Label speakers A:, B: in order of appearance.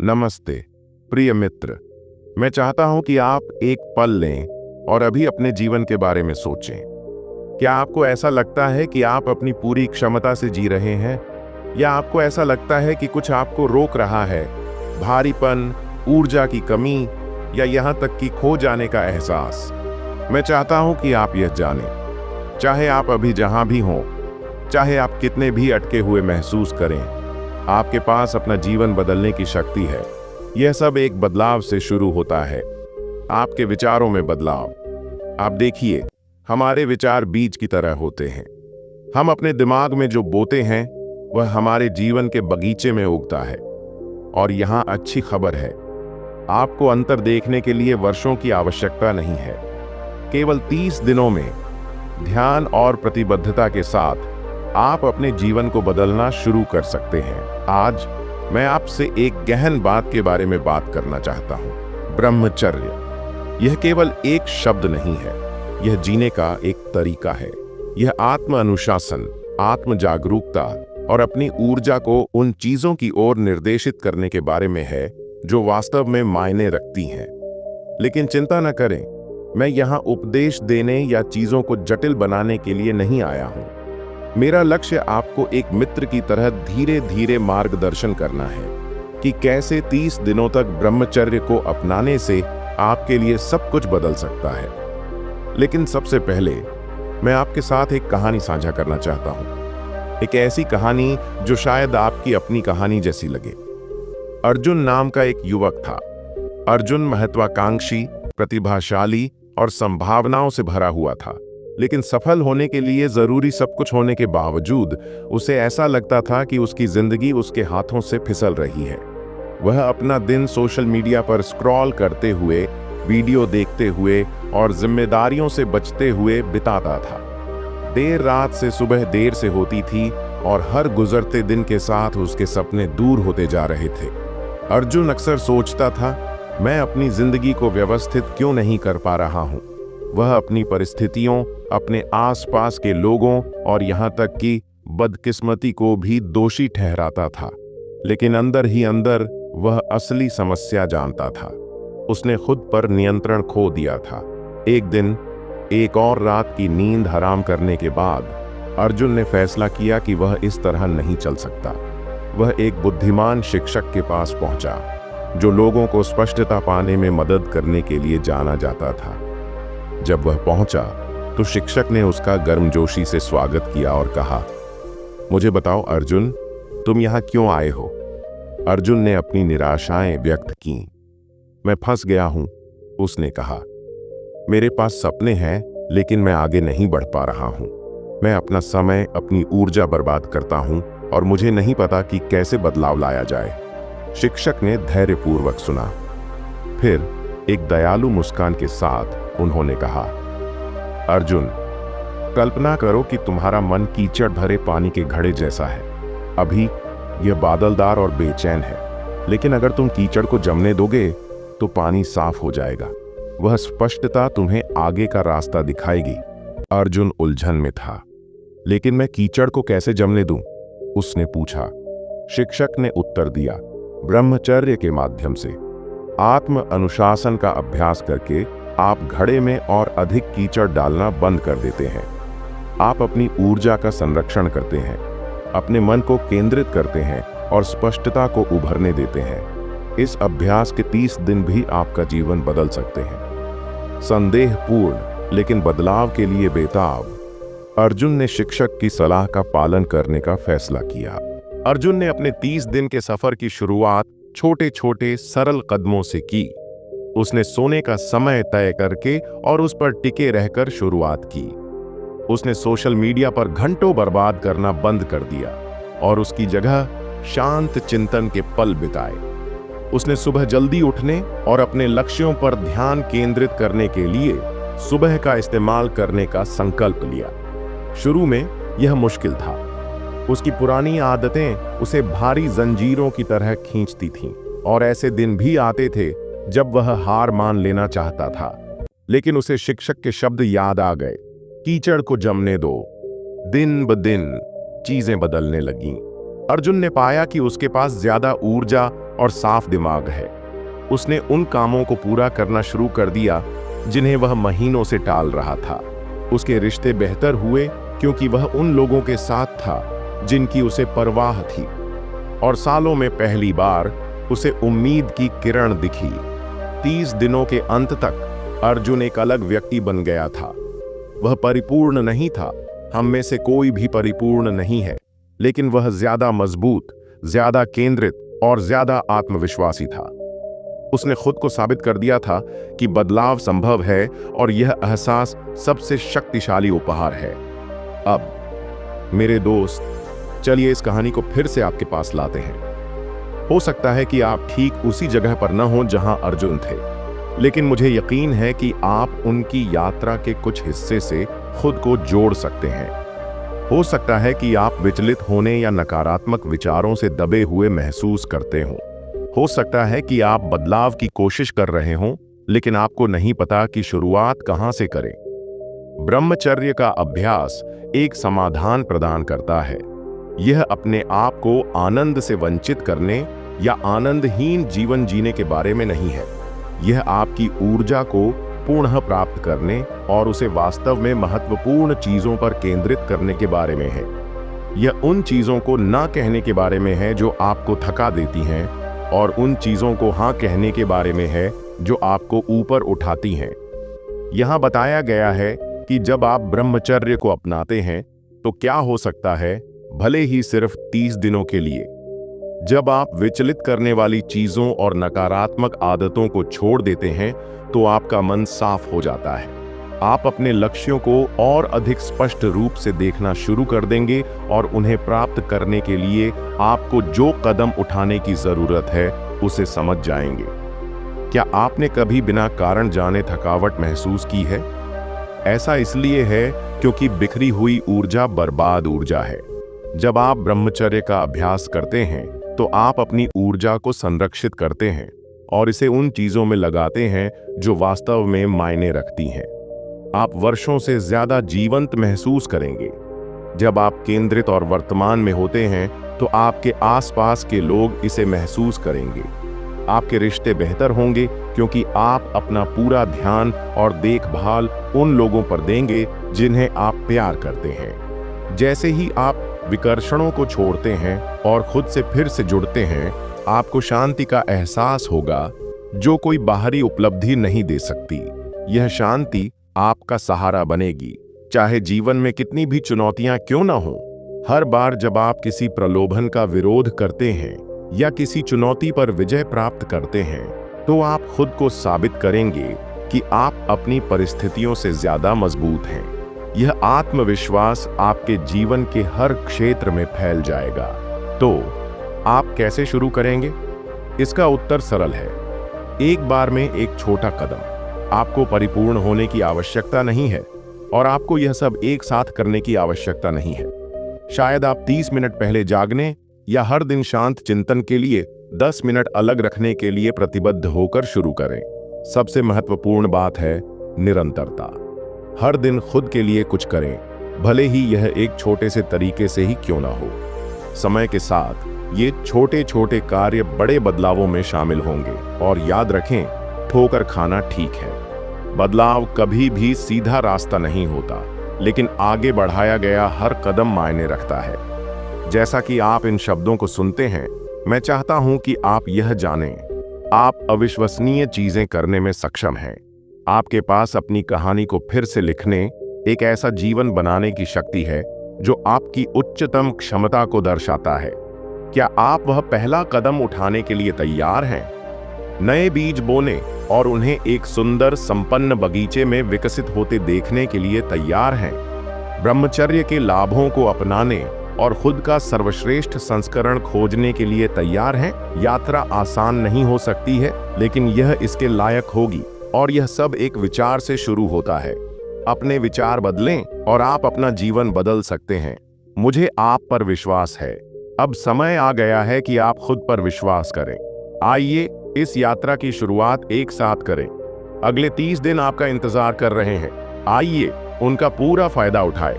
A: नमस्ते प्रिय मित्र। मैं चाहता हूं कि आप एक पल लें और अभी अपने जीवन के बारे में सोचें। क्या आपको ऐसा लगता है कि आप अपनी पूरी क्षमता से जी रहे हैं, या आपको ऐसा लगता है कि कुछ आपको रोक रहा है? भारीपन, ऊर्जा की कमी, या यहां तक कि खो जाने का एहसास। मैं चाहता हूं कि आप यह जानें, चाहे आप अभी जहां भी हों, चाहे आप कितने भी अटके हुए महसूस करें, आपके पास अपना जीवन बदलने की शक्ति है। यह सब एक बदलाव से शुरू होता है, आपके विचारों में बदलाव। आप देखिए, हमारे विचार बीज की तरह होते हैं। हम अपने दिमाग में जो बोते हैं वह हमारे जीवन के बगीचे में उगता है। और यहाँ अच्छी खबर है, आपको अंतर देखने के लिए वर्षों की आवश्यकता नहीं है। केवल 30 दिनों में ध्यान और प्रतिबद्धता के साथ आप अपने जीवन को बदलना शुरू कर सकते हैं। आज मैं आपसे एक गहन बात के बारे में बात करना चाहता हूं, ब्रह्मचर्य। यह केवल एक शब्द नहीं है, यह जीने का एक तरीका है। यह आत्म अनुशासन, आत्म जागरूकता और अपनी ऊर्जा को उन चीजों की ओर निर्देशित करने के बारे में है जो वास्तव में मायने रखती हैं। लेकिन चिंता न करें, मैं यहाँ उपदेश देने या चीजों को जटिल बनाने के लिए नहीं आया हूँ। मेरा लक्ष्य आपको एक मित्र की तरह धीरे धीरे मार्गदर्शन करना है कि कैसे 30 दिनों तक ब्रह्मचर्य को अपनाने से आपके लिए सब कुछ बदल सकता है। लेकिन सबसे पहले मैं आपके साथ एक कहानी साझा करना चाहता हूं। एक ऐसी कहानी जो शायद आपकी अपनी कहानी जैसी लगे। अर्जुन नाम का एक युवक था। अर्जुन महत्वाकांक्षी, प्रतिभाशाली और संभावनाओं से भरा हुआ था। लेकिन सफल होने के लिए जरूरी सब कुछ होने के बावजूद उसे ऐसा लगता था कि उसकी जिंदगी उसके हाथों से फिसल रही है। वह अपना दिन सोशल मीडिया पर स्क्रॉल करते हुए, वीडियो देखते हुए और जिम्मेदारियों से बचते हुए बिताता था। देर रात से सुबह देर से होती थी और हर गुजरते दिन के साथ उसके सपने दूर होते जा रहे थे। अर्जुन अक्सर सोचता था, मैं अपनी जिंदगी को व्यवस्थित क्यों नहीं कर पा रहा हूं। वह अपनी परिस्थितियों, अपने आसपास के लोगों और यहाँ तक कि बदकिस्मती को भी दोषी ठहराता था। लेकिन अंदर ही अंदर वह असली समस्या जानता था। उसने खुद पर नियंत्रण खो दिया था। एक दिन, एक और रात की नींद हराम करने के बाद अर्जुन ने फैसला किया कि वह इस तरह नहीं चल सकता। वह एक बुद्धिमान शिक्षक के पास पहुंचा, जो लोगों को स्पष्टता पाने में मदद करने के लिए जाना जाता था। जब वह पहुंचा तो शिक्षक ने उसका गर्मजोशी से स्वागत किया और कहा, मुझे बताओ अर्जुन, तुम यहाँ क्यों आए हो? अर्जुन ने अपनी निराशाएं व्यक्त की। मैं फंस गया हूं, उसने कहा। मेरे पास सपने हैं, लेकिन मैं आगे नहीं बढ़ पा रहा हूं। मैं अपना समय, अपनी ऊर्जा बर्बाद करता हूं और मुझे नहीं पता कि कैसे बदलाव लाया जाए। शिक्षक ने धैर्यपूर्वक सुना। फिर एक दयालु मुस्कान के साथ उन्होंने कहा, अर्जुन, कल्पना करो कि तुम्हारा मन कीचड़ भरे पानी के घड़े जैसा है। अभी यह बादलदार और बेचैन है, लेकिन अगर तुम कीचड़ को जमने दोगे तो पानी साफ हो जाएगा। वह स्पष्टता तुम्हें आगे का रास्ता दिखाएगी। अर्जुन उलझन में था। लेकिन मैं कीचड़ को कैसे जमने दूं? उसने पूछा। शिक्षक ने उत्तर दिया, ब्रह्मचर्य के माध्यम से। आत्म अनुशासन का अभ्यास करके आप घड़े में और अधिक कीचड़ डालना बंद कर देते हैं। आप अपनी ऊर्जा का संरक्षण करते हैं, अपने मन को केंद्रित करते हैं और स्पष्टता को उभरने देते हैं। इस अभ्यास के 30 दिन भी आपका जीवन बदल सकते हैं। संदेहपूर्ण लेकिन बदलाव के लिए बेताब, अर्जुन ने शिक्षक की सलाह का पालन करने का फैसला किया। अर्जुन ने अपने 30 दिन के सफर की शुरुआत छोटे छोटे सरल कदमों से की। उसने सोने का समय तय करके और उस पर टिके रहकर शुरुआत की। उसने सोशल मीडिया पर घंटों बर्बाद करना बंद कर दिया और उसकी जगह शांत चिंतन के पल बिताए। उसने सुबह जल्दी उठने और अपने लक्ष्यों पर ध्यान केंद्रित करने के लिए सुबह का इस्तेमाल करने का संकल्प लिया। शुरू में यह मुश्किल था। उसकी पुरानी आदतें उसे भारी जंजीरों की तरह खींचती थीं और ऐसे दिन भी आते थे जब वह हार मान लेना चाहता था। लेकिन उसे शिक्षक के शब्द याद आ गए, कीचड़ को जमने दो। दिन ब दिन चीजें बदलने लगीं। अर्जुन ने पाया कि उसके पास ज्यादा ऊर्जा और साफ दिमाग है। उसने उन कामों को पूरा करना शुरू कर दिया जिन्हें वह महीनों से टाल रहा था। उसके रिश्ते बेहतर हुए क्योंकि वह उन लोगों के साथ था जिनकी उसे परवाह थी। और सालों में पहली बार उसे उम्मीद की किरण दिखी। 30 दिनों के अंत तक अर्जुन एक अलग व्यक्ति बन गया था। वह परिपूर्ण नहीं था, हम में से कोई भी परिपूर्ण नहीं है, लेकिन वह ज्यादा मजबूत, ज्यादा केंद्रित और ज्यादा आत्मविश्वासी था। उसने खुद को साबित कर दिया था कि बदलाव संभव है और यह एहसास सबसे शक्तिशाली उपहार है। अब मेरे दोस्त, चलिए इस कहानी को फिर से आपके पास लाते हैं। हो सकता है कि आप ठीक उसी जगह पर न हो जहां अर्जुन थे, लेकिन मुझे यकीन है कि आप उनकी यात्रा के कुछ हिस्से से खुद को जोड़ सकते हैं। हो सकता है कि आप विचलित होने या नकारात्मक विचारों से दबे हुए महसूस करते हो सकता है कि आप बदलाव की कोशिश कर रहे हों, लेकिन आपको नहीं पता कि शुरुआत कहां से करें। ब्रह्मचर्य का अभ्यास एक समाधान प्रदान करता है। यह अपने आप को आनंद से वंचित करने या आनंदहीन जीवन जीने के बारे में नहीं है। यह आपकी ऊर्जा को पुनः प्राप्त करने और उसे वास्तव में महत्वपूर्ण चीजों पर केंद्रित करने के बारे में है। यह उन चीजों को ना कहने के बारे में है जो आपको थका देती हैं, और उन चीजों को हाँ कहने के बारे में है जो आपको ऊपर उठाती हैं। यहाँ बताया गया है कि जब आप ब्रह्मचर्य को अपनाते हैं तो क्या हो सकता है, भले ही सिर्फ 30 दिनों के लिए। जब आप विचलित करने वाली चीजों और नकारात्मक आदतों को छोड़ देते हैं तो आपका मन साफ हो जाता है। आप अपने लक्ष्यों को और अधिक स्पष्ट रूप से देखना शुरू कर देंगे और उन्हें प्राप्त करने के लिए आपको जो कदम उठाने की जरूरत है उसे समझ जाएंगे। क्या आपने कभी बिना कारण जाने थकावट महसूस की है? ऐसा इसलिए है क्योंकि बिखरी हुई ऊर्जा बर्बाद ऊर्जा है। जब आप ब्रह्मचर्य का अभ्यास करते हैं तो आप अपनी ऊर्जा को संरक्षित करते हैं और इसे उन चीजों में लगाते हैं जो वास्तव में मायने रखती हैं। आप वर्षों से ज्यादा जीवंत महसूस करेंगे। जब आप केंद्रित और वर्तमान में होते हैं तो आपके आसपास के लोग इसे महसूस करेंगे। आपके रिश्ते बेहतर होंगे क्योंकि आप अपना पूरा ध्यान और देखभाल उन लोगों पर देंगे जिन्हें आप प्यार करते हैं। जैसे ही आप विकर्षणों को छोड़ते हैं और खुद से फिर से जुड़ते हैं, आपको शांति का एहसास होगा जो कोई बाहरी उपलब्धि नहीं दे सकती। यह शांति आपका सहारा बनेगी, चाहे जीवन में कितनी भी चुनौतियां क्यों ना हो। हर बार जब आप किसी प्रलोभन का विरोध करते हैं या किसी चुनौती पर विजय प्राप्त करते हैं, तो आप खुद को साबित करेंगे कि आप अपनी परिस्थितियों से ज्यादा मजबूत हैं। यह आत्मविश्वास आपके जीवन के हर क्षेत्र में फैल जाएगा। तो आप कैसे शुरू करेंगे? इसका उत्तर सरल है, एक बार में एक छोटा कदम। आपको परिपूर्ण होने की आवश्यकता नहीं है और आपको यह सब एक साथ करने की आवश्यकता नहीं है। शायद आप 30 मिनट पहले जागने या हर दिन शांत चिंतन के लिए 10 मिनट अलग रखने के लिए प्रतिबद्ध होकर शुरू करें। सबसे महत्वपूर्ण बात है निरंतरता। हर दिन खुद के लिए कुछ करें, भले ही यह एक छोटे से तरीके से ही क्यों ना हो। समय के साथ ये छोटे छोटे कार्य बड़े बदलावों में शामिल होंगे। और याद रखें, ठोकर खाना ठीक है। बदलाव कभी भी सीधा रास्ता नहीं होता, लेकिन आगे बढ़ाया गया हर कदम मायने रखता है। जैसा कि आप इन शब्दों को सुनते हैं, मैं चाहता हूं कि आप यह जानें, आप अविश्वसनीय चीजें करने में सक्षम हैं। आपके पास अपनी कहानी को फिर से लिखने, एक ऐसा जीवन बनाने की शक्ति है जो आपकी उच्चतम क्षमता को दर्शाता है। क्या आप वह पहला कदम उठाने के लिए तैयार हैं? नए बीज बोने और उन्हें एक सुंदर संपन्न बगीचे में विकसित होते देखने के लिए तैयार हैं? ब्रह्मचर्य के लाभों को अपनाने और खुद का सर्वश्रेष्ठ संस्करण खोजने के लिए तैयार हैं? यात्रा आसान नहीं हो सकती है, लेकिन यह इसके लायक होगी। और यह सब एक विचार से शुरू होता है। अपने विचार बदलें और आप अपना जीवन बदल सकते हैं। मुझे आप पर विश्वास है। अब समय आ गया है कि आप खुद पर विश्वास करें। आइए इस यात्रा की शुरुआत एक साथ करें। अगले 30 दिन आपका इंतजार कर रहे हैं। आइए उनका पूरा फायदा उठाएं।